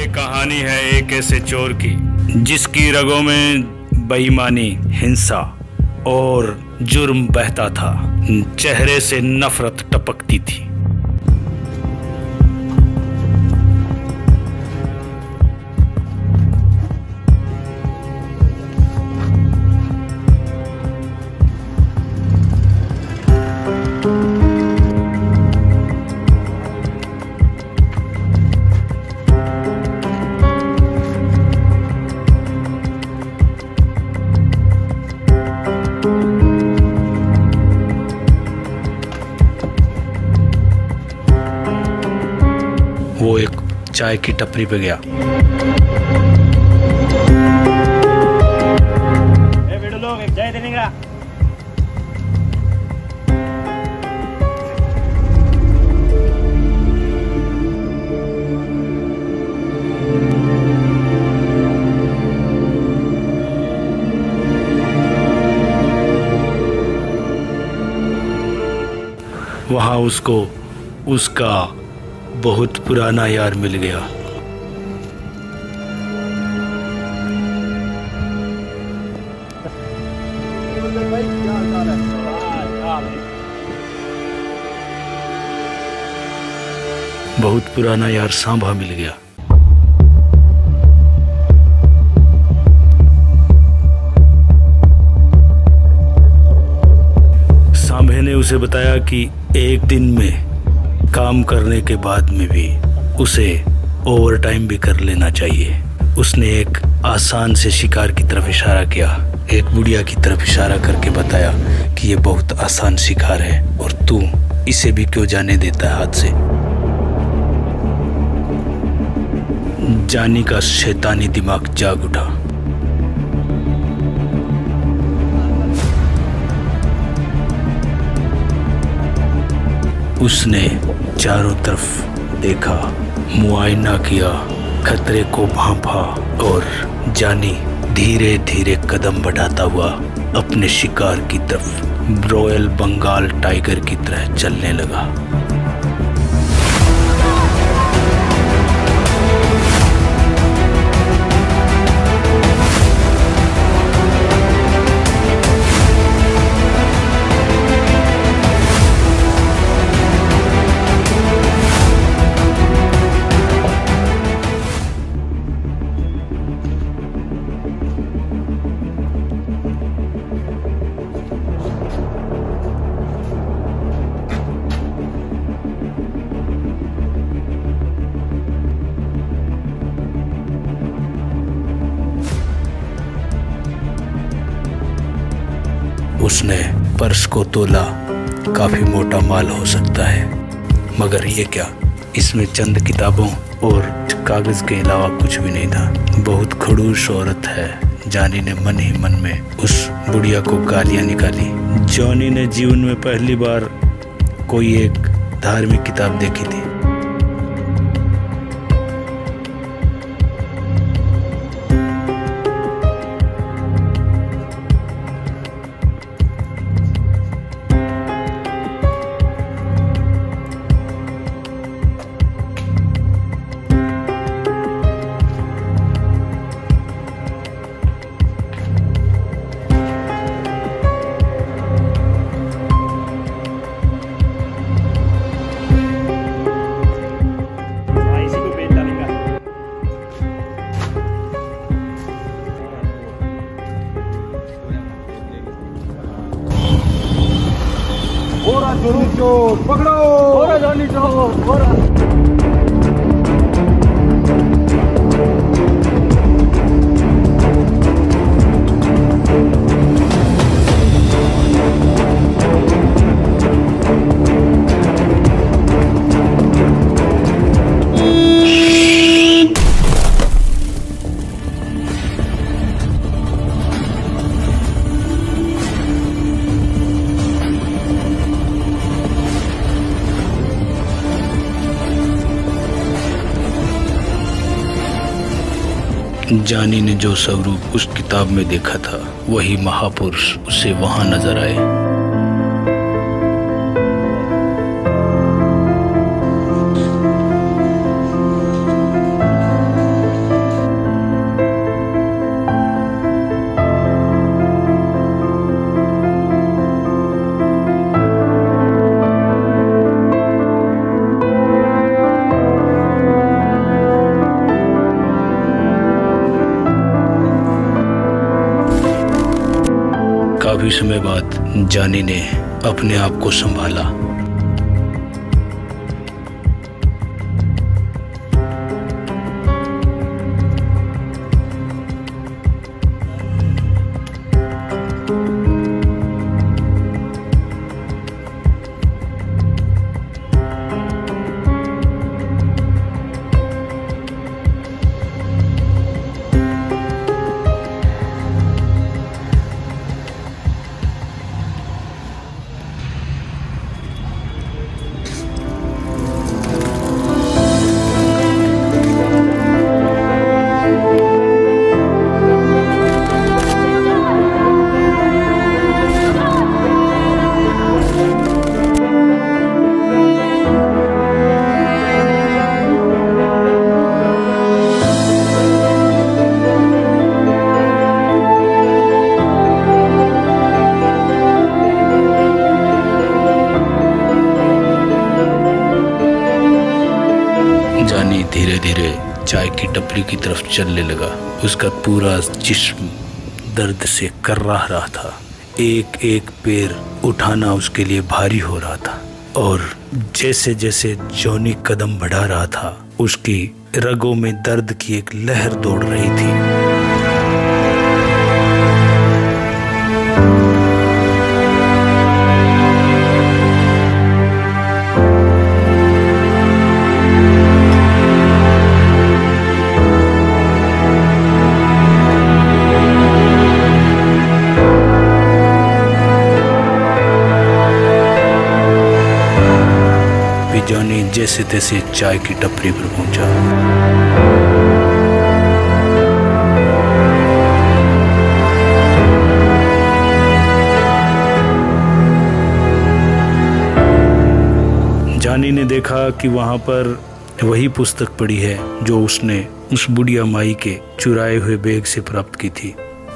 कहानी है एक ऐसे चोर की जिसकी रगों में बेईमानी, हिंसा और जुर्म बहता था। चेहरे से नफरत टपकती थी। वो एक चाय की टपरी पे गया। वहां उसको उसका बहुत पुराना यार मिल गया। बहुत पुराना यार सांभा मिल गया। सांभे ने उसे बताया कि एक दिन में काम करने के बाद में भी उसे ओवर टाइम भी कर लेना चाहिए। उसने एक आसान से शिकार की तरफ इशारा किया, एक बुढ़िया की तरफ इशारा करके बताया कि ये बहुत आसान शिकार है और तू इसे भी क्यों जाने देता है हाथ से। जानी का शैतानी दिमाग जाग उठा। उसने चारों तरफ देखा, मुआयना किया, खतरे को भांपा और जानी धीरे धीरे कदम बढ़ाता हुआ अपने शिकार की तरफ रॉयल बंगाल टाइगर की तरह चलने लगा। उसने पर्स को तोला। काफी मोटा माल हो सकता है, मगर ये क्या, इसमें चंद किताबों और कागज के अलावा कुछ भी नहीं था। बहुत खड़ूस औरत है। जानी ने मन ही मन में उस बुढ़िया को गालियां निकाली। जॉनी ने जीवन में पहली बार कोई एक धार्मिक किताब देखी थी। चोर पकड़ो, जानी चोर। जानी ने जो स्वरूप उस किताब में देखा था, वही महापुरुष उसे वहां नजर आए। काफी समय बाद जानी ने अपने आप को संभाला। जानी धीरे धीरे चाय की टपरी की तरफ चलने लगा। उसका पूरा जिस्म दर्द से कर्राह रहा था। एक एक पैर उठाना उसके लिए भारी हो रहा था और जैसे जैसे जॉनी कदम बढ़ा रहा था, उसकी रगों में दर्द की एक लहर दौड़ रही थी। जॉनी जैसे तैसे चाय की टपरी पर पहुंचा। जानी ने देखा कि वहां पर वही पुस्तक पड़ी है जो उसने उस बुढ़िया माई के चुराए हुए बैग से प्राप्त की थी।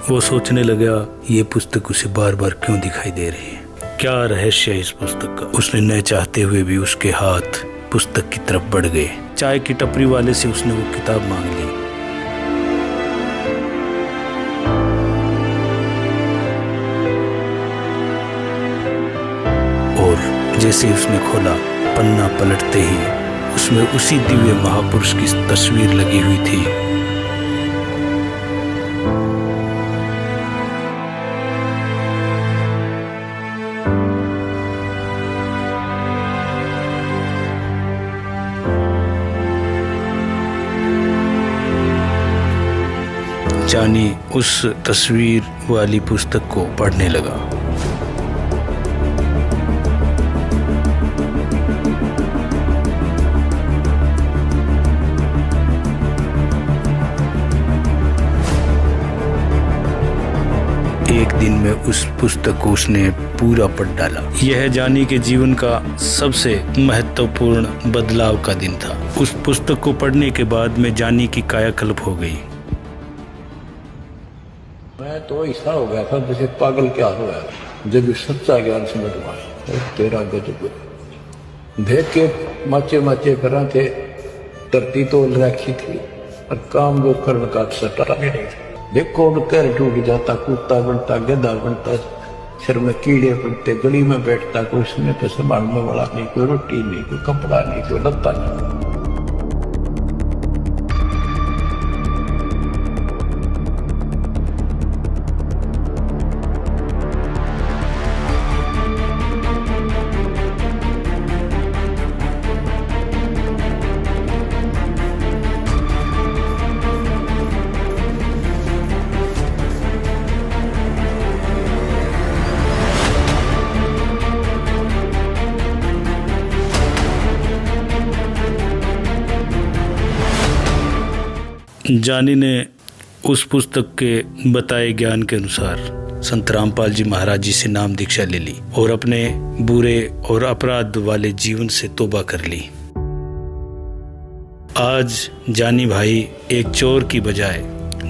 वो सोचने लगा, ये पुस्तक उसे बार बार क्यों दिखाई दे रही है, क्या रहस्य है इस पुस्तक का। उसने न चाहते हुए भी उसके हाथ पुस्तक की तरफ बढ़ गए। चाय की टपरी वाले से उसने वो किताब मांग ली। और जैसे ही उसने खोला, पन्ना पलटते ही उसमें उसी दिव्य महापुरुष की तस्वीर लगी हुई थी। जानी उस तस्वीर वाली पुस्तक को पढ़ने लगा। एक दिन में उस पुस्तक को उसने पूरा पढ़ डाला। यह जानी के जीवन का सबसे महत्वपूर्ण बदलाव का दिन था। उस पुस्तक को पढ़ने के बाद में जानी की कायाकल्प हो गई। मैं तो ऐसा हो गया था जैसे पागल क्या हो गया जब सच्चा ज्ञान समझ में आया। तेरा गजब भेद के माचे माचे करा थे, धरती तो रखी थी और काम वो करने का सटा नहीं था। देखो पैर टूट जाता, कुत्ता बनता, गधा बनता, सिर में कीड़े पड़ते, गली में बैठता, कोई उसमें तो संभालने वाला नहीं, कोई रोटी नहीं, कोई कपड़ा नहीं, कोई लत्ता नहीं। जानी ने उस पुस्तक के बताए ज्ञान के अनुसार संत रामपाल जी महाराज जी से नाम दीक्षा ले ली और अपने बुरे और अपराध वाले जीवन से तौबा कर ली। आज जानी भाई एक चोर की बजाय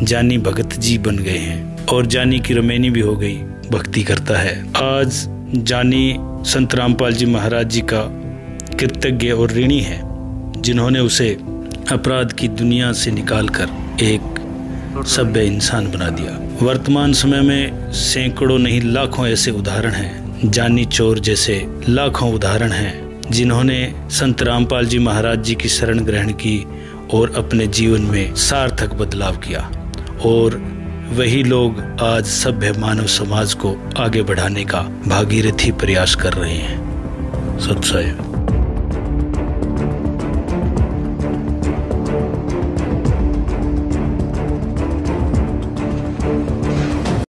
जानी भगत जी बन गए हैं और जानी की रमैनी भी हो गई, भक्ति करता है। आज जानी संत रामपाल जी महाराज जी का कृतज्ञ और ऋणी है, जिन्होंने उसे अपराध की दुनिया से निकालकर एक सभ्य इंसान बना दिया। वर्तमान समय में सैकड़ों नहीं लाखों ऐसे उदाहरण हैं, जानी चोर जैसे लाखों उदाहरण हैं जिन्होंने संत रामपाल जी महाराज जी की शरण ग्रहण की और अपने जीवन में सार्थक बदलाव किया। और वही लोग आज सभ्य मानव समाज को आगे बढ़ाने का भागीरथी प्रयास कर रहे हैं। सत साहिब।